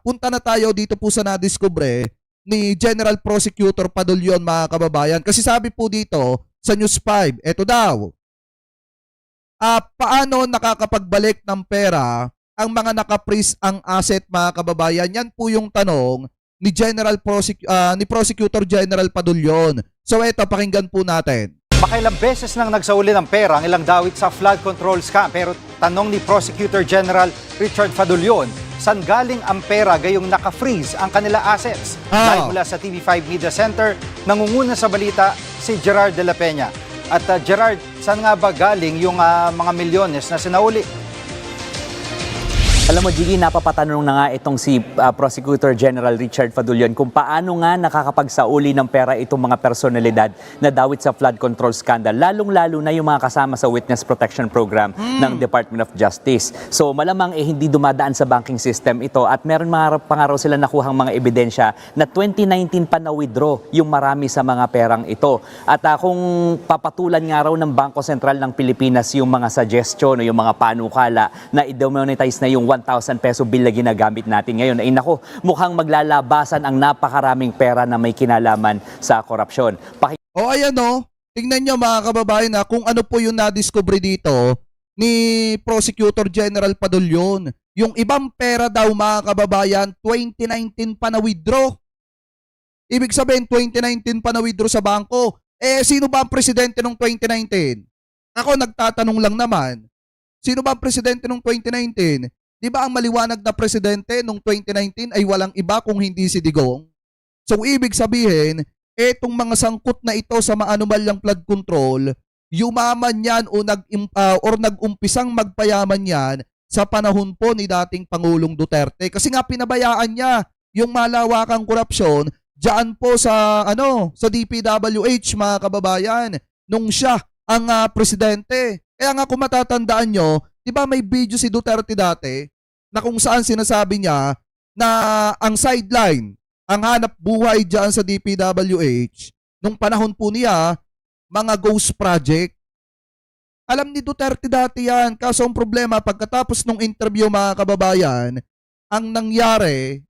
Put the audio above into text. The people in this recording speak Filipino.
punta na tayo dito po sa nadiskubre ni General Prosecutor Padulyon, mga kababayan. Kasi sabi po dito sa News 5, eto daw, paano nakakapagbalik ng pera ang mga naka-freeze ang asset, mga kababayan? Yan po yung tanong ni ni Prosecutor General Padulyon. So eto, pakinggan po natin. Makailang beses nang nagsauli ng pera ang ilang dawit sa flood control scam. Pero tanong ni Prosecutor General Richard Fadulyon, saan galing ang pera gayong naka-freeze ang kanila assets? Live mula sa TV5 Media Center, nangunguna sa balita si Gerard de la Peña. At Gerard, saan nga ba galing yung mga milyones na sinauli? Alam mo, Jiggy, napapatanong na nga itong si Prosecutor General Richard Fadulyon kung paano nga nakakapagsauli ng pera itong mga personalidad na dawit sa flood control scandal, lalong-lalo na yung mga kasama sa Witness Protection Program ng Department of Justice. So malamang hindi dumadaan sa banking system ito at meron pa nga raw sila nakuhang mga ebidensya na 2019 pa na-withdraw yung marami sa mga perang ito. At kung papatulan nga raw ng Bangko Sentral ng Pilipinas yung mga suggestion o yung mga panukala na i-demonetize na yung 1,000 peso bill na ginagamit natin ngayon, ay nako, mukhang maglalabasan ang napakaraming pera na may kinalaman sa korupsyon. Ayan o, tingnan nyo, mga kababayan, kung ano po yung nadiscover dito ni Prosecutor General Padulyon. Yung ibang pera daw, mga kababayan, 2019 pa na-withdraw. Ibig sabihin, 2019 pa na-withdraw sa bangko. Sino ba ang presidente nung 2019? Ako, nagtatanong lang naman. Sino ba ang presidente nung 2019? Di ba ang maliwanag na presidente nung 2019 ay walang iba kung hindi si Digong? So ibig sabihin, etong mga sangkot na ito sa maanumalyang flood control, yumaman yan o nag-umpisang magpayaman yan sa panahon po ni dating Pangulong Duterte. Kasi nga pinabayaan niya yung malawakang korupsyon diyan po sa sa DPWH, mga kababayan, nung siya ang presidente. Kaya nga kung matatandaan nyo, di ba may video si Duterte dati na kung saan sinasabi niya na ang sideline, ang hanap buhay dyan sa DPWH, nung panahon po niya, mga ghost project. Alam ni Duterte dati yan. Kaso ang problema, pagkatapos nung interview, mga kababayan, ang nangyari,